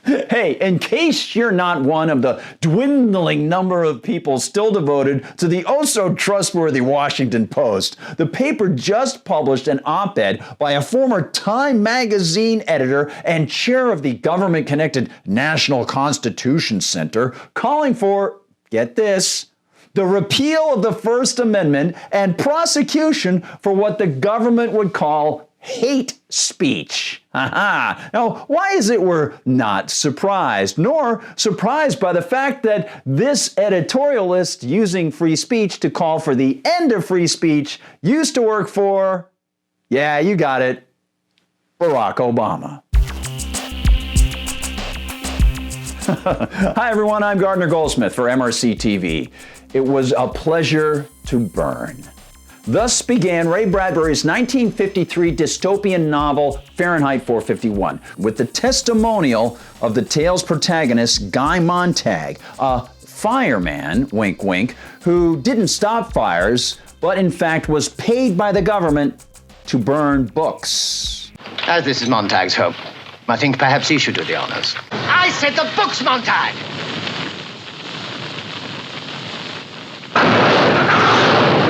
Hey, in case you're not one of the dwindling number of people still devoted to the oh-so-trustworthy Washington Post, the paper just published an op-ed by a former Time magazine editor and chair of the government-connected National Constitution Center calling for, get this, the repeal of the First Amendment and prosecution for what the government would call hate speech. Now, why is it we're not surprised, nor surprised by the fact that this editorialist using free speech to call for the end of free speech used to work for, yeah, you got it, Barack Obama. Hi everyone, I'm Gardner Goldsmith for MRC-TV. It was a pleasure to burn. Thus began Ray Bradbury's 1953 dystopian novel Fahrenheit 451, with the testimonial of the tale's protagonist Guy Montag, a fireman, wink wink, who didn't stop fires, but in fact was paid by the government to burn books. As this is Montag's home, I think perhaps he should do the honors. I said the books, Montag!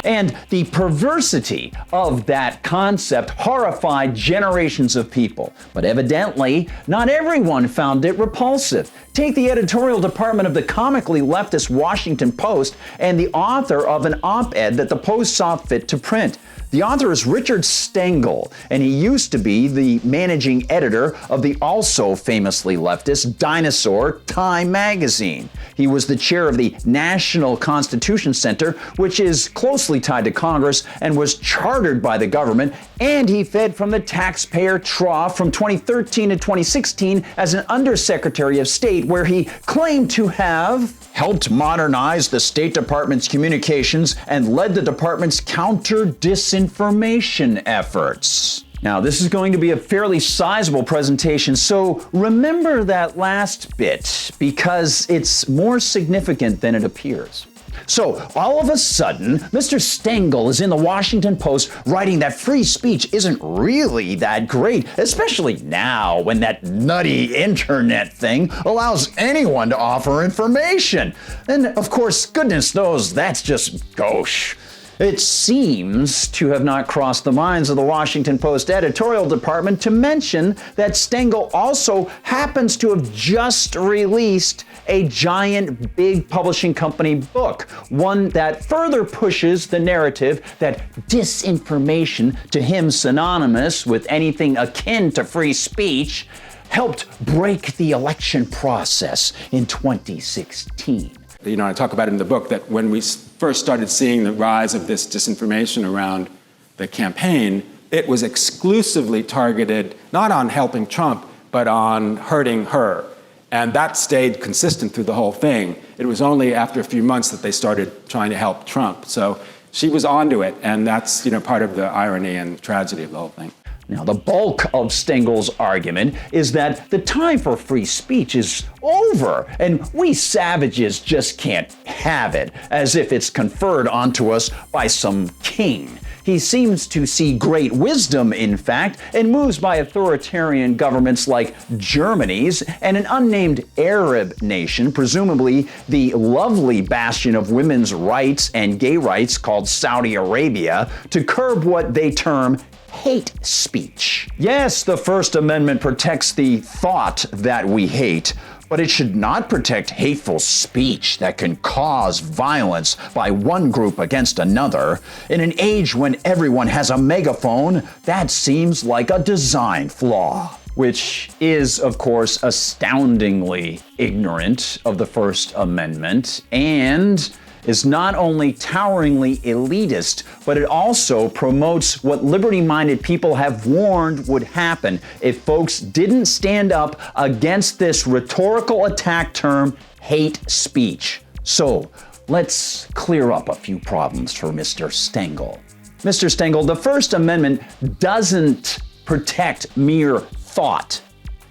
And the perversity of that concept horrified generations of people. But evidently, not everyone found it repulsive. Take the editorial department of the comically leftist Washington Post and the author of an op-ed that the Post saw fit to print. The author is Richard Stengel, and he used to be the managing editor of the also famously leftist dinosaur Time magazine. He was the chair of the National Constitution Center, which is closely tied to Congress and was chartered by the government, and he fed from the taxpayer trough from 2013 to 2016 as an undersecretary of state, where he claimed to have helped modernize the State Department's communications and led the department's counter-disinformation efforts. Now, this is going to be a fairly sizable presentation, so remember that last bit, because it's more significant than it appears. So, all of a sudden, Mr. Stengel is in the Washington Post writing that free speech isn't really that great, especially now when that nutty internet thing allows anyone to offer information. And of course, goodness knows that's just gauche. It seems to have not crossed the minds of the Washington Post editorial department to mention that Stengel also happens to have just released a giant big publishing company book, one that further pushes the narrative that disinformation, to him synonymous with anything akin to free speech, helped break the election process in 2016. You know, I talk about it in the book that when we first started seeing the rise of this disinformation around the campaign, it was exclusively targeted not on helping Trump, but on hurting her. And that stayed consistent through the whole thing. It was only after a few months that they started trying to help Trump. So she was onto it, and that's, you know, part of the irony and tragedy of the whole thing. Now, the bulk of Stengel's argument is that the time for free speech is over, and we savages just can't have it, as if it's conferred onto us by some king. He seems to see great wisdom, in fact, and moves by authoritarian governments like Germany's and an unnamed Arab nation, presumably the lovely bastion of women's rights and gay rights called Saudi Arabia, to curb what they term hate speech. Yes, the First Amendment protects the thought that we hate, but it should not protect hateful speech that can cause violence by one group against another. In an age when everyone has a megaphone, that seems like a design flaw, which is, of course, astoundingly ignorant of the First Amendment and is not only toweringly elitist, but it also promotes what liberty-minded people have warned would happen if folks didn't stand up against this rhetorical attack term, hate speech. So, let's clear up a few problems for Mr. Stengel. Mr. Stengel, the First Amendment doesn't protect mere thought.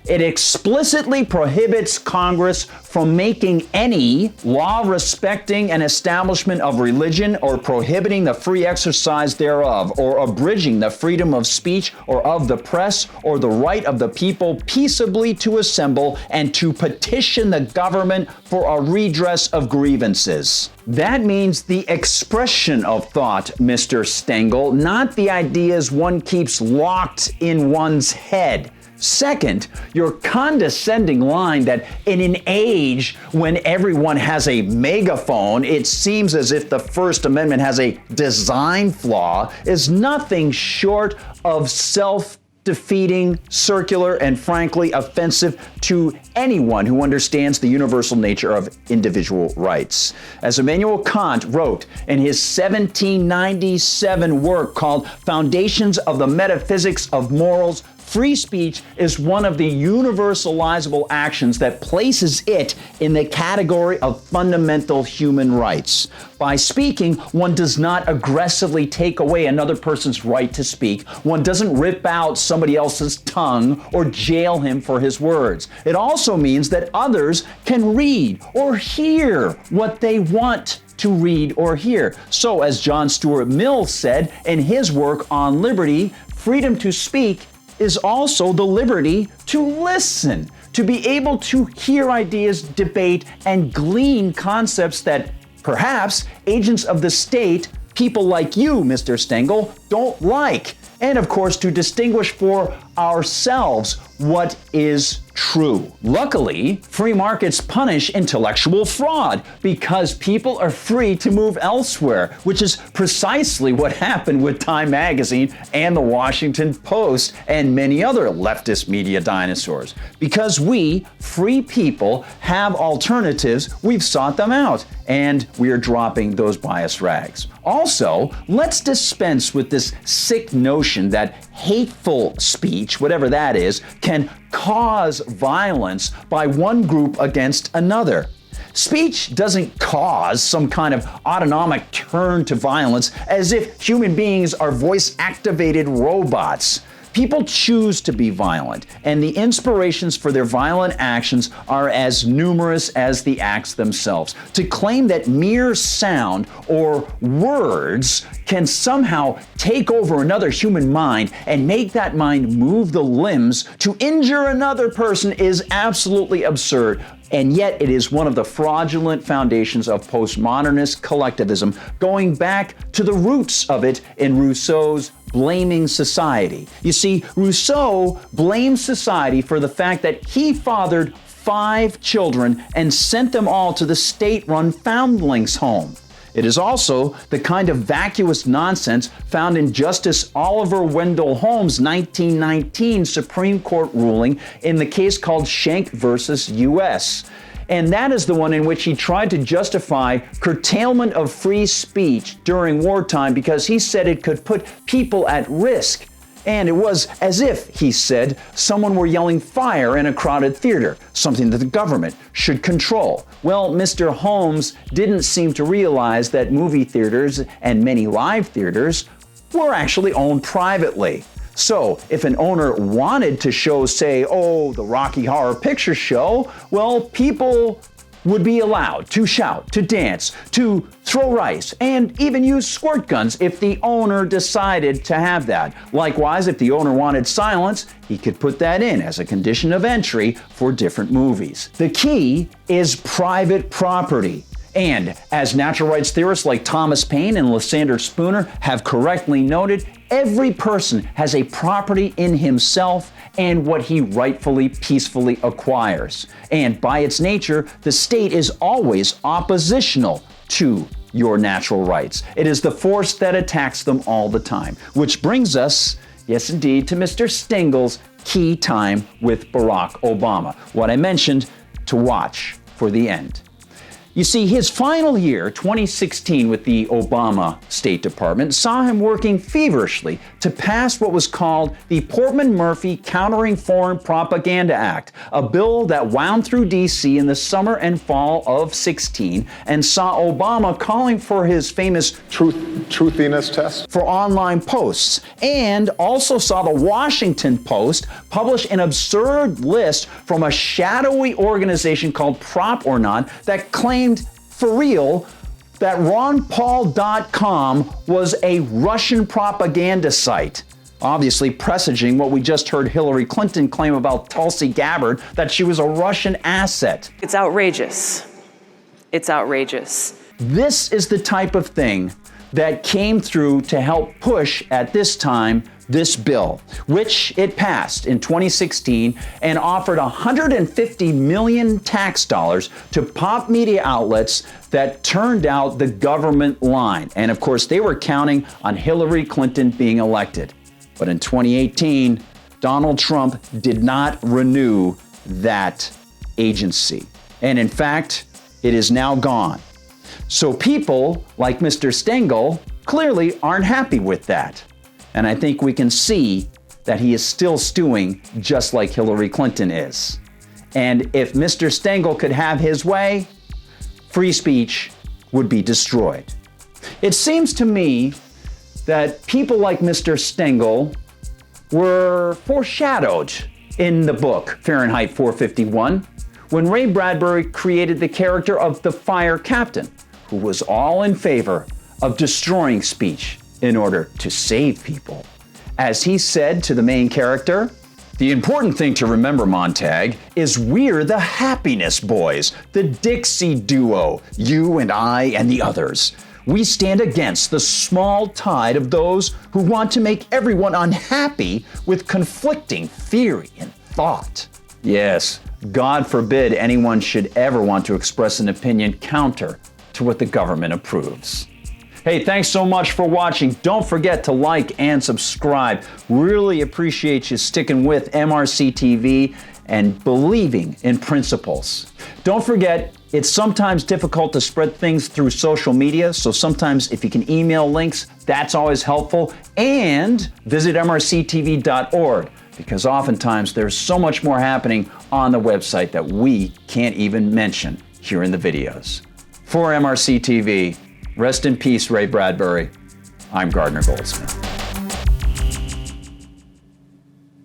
It explicitly prohibits Congress from making any law respecting an establishment of religion or prohibiting the free exercise thereof or abridging the freedom of speech or of the press or the right of the people peaceably to assemble and to petition the government for a redress of grievances. That means the expression of thought, Mr. Stengel, not the ideas one keeps locked in one's head. Second, your condescending line that in an age when everyone has a megaphone, it seems as if the First Amendment has a design flaw is nothing short of self-defeating, circular, and frankly offensive to anyone who understands the universal nature of individual rights. As Immanuel Kant wrote in his 1797 work called Foundations of the Metaphysics of Morals, free speech is one of the universalizable actions that places it in the category of fundamental human rights. By speaking, one does not aggressively take away another person's right to speak. One doesn't rip out somebody else's tongue or jail him for his words. It also means that others can read or hear what they want to read or hear. So, as John Stuart Mill said in his work on liberty, freedom to speak is also the liberty to listen, to be able to hear ideas, debate, and glean concepts that perhaps agents of the state, people like you, Mr. Stengel, don't like. And of course, to distinguish for ourselves what is true. Luckily, free markets punish intellectual fraud because people are free to move elsewhere, which is precisely what happened with Time Magazine and the Washington Post and many other leftist media dinosaurs. Because we, free people, have alternatives, we've sought them out, and we are dropping those bias rags. Also, let's dispense with this sick notion that hateful speech, whatever that is, can cause violence by one group against another. Speech doesn't cause some kind of autonomic turn to violence as if human beings are voice-activated robots. People choose to be violent, and the inspirations for their violent actions are as numerous as the acts themselves. To claim that mere sound or words can somehow take over another human mind and make that mind move the limbs to injure another person is absolutely absurd. And yet it is one of the fraudulent foundations of postmodernist collectivism, going back to the roots of it in Rousseau's Blaming Society. You see, Rousseau blamed society for the fact that he fathered 5 children and sent them all to the state-run foundlings' home. It is also the kind of vacuous nonsense found in Justice Oliver Wendell Holmes' 1919 Supreme Court ruling in the case called Schenck versus U.S. And that is the one in which he tried to justify curtailment of free speech during wartime because he said it could put people at risk. And it was as if, he said, someone were yelling fire in a crowded theater, something that the government should control. Well, Mr. Holmes didn't seem to realize that movie theaters and many live theaters were actually owned privately. So, if an owner wanted to show, say, the Rocky Horror Picture Show, well, people would be allowed to shout, to dance, to throw rice, and even use squirt guns if the owner decided to have that. Likewise, if the owner wanted silence, he could put that in as a condition of entry for different movies. The key is private property. And as natural rights theorists like Thomas Paine and Lysander Spooner have correctly noted, every person has a property in himself and what he rightfully, peacefully acquires. And by its nature, the state is always oppositional to your natural rights. It is the force that attacks them all the time. Which brings us, yes indeed, to Mr. Stengel's key time with Barack Obama. What I mentioned, to watch for the end. You see, his final year, 2016, with the Obama State Department, saw him working feverishly to pass what was called the Portman-Murphy Countering Foreign Propaganda Act, a bill that wound through D.C. in the summer and fall of 16 and saw Obama calling for his famous truthiness test for online posts, and also saw the Washington Post publish an absurd list from a shadowy organization called Prop or Not that claimed for real that RonPaul.com was a Russian propaganda site, obviously presaging what we just heard Hillary Clinton claim about Tulsi Gabbard, that she was a Russian asset. It's outrageous. It's outrageous. This is the type of thing that came through to help push, at this time, this bill, which it passed in 2016 and offered 150 million tax dollars to pop media outlets that turned out the government line. And of course, they were counting on Hillary Clinton being elected. But in 2018, Donald Trump did not renew that agency. And in fact, it is now gone. So people like Mr. Stengel clearly aren't happy with that. And I think we can see that he is still stewing just like Hillary Clinton is. And if Mr. Stengel could have his way, free speech would be destroyed. It seems to me that people like Mr. Stengel were foreshadowed in the book Fahrenheit 451 when Ray Bradbury created the character of the fire captain, who was all in favor of destroying speech in order to save people. As he said to the main character, "The important thing to remember, Montag, is we're the happiness boys, the Dixie duo, you and I and the others. We stand against the small tide of those who want to make everyone unhappy with conflicting theory and thought." Yes, God forbid anyone should ever want to express an opinion counter to what the government approves. Hey, thanks so much for watching. Don't forget to like and subscribe. Really appreciate you sticking with MRC-TV and believing in principles. Don't forget, it's sometimes difficult to spread things through social media, so sometimes if you can email links, that's always helpful. And visit MRCTV.org, because oftentimes there's so much more happening on the website that we can't even mention here in the videos. For MRC-TV, rest in peace, Ray Bradbury. I'm Gardner Goldsmith.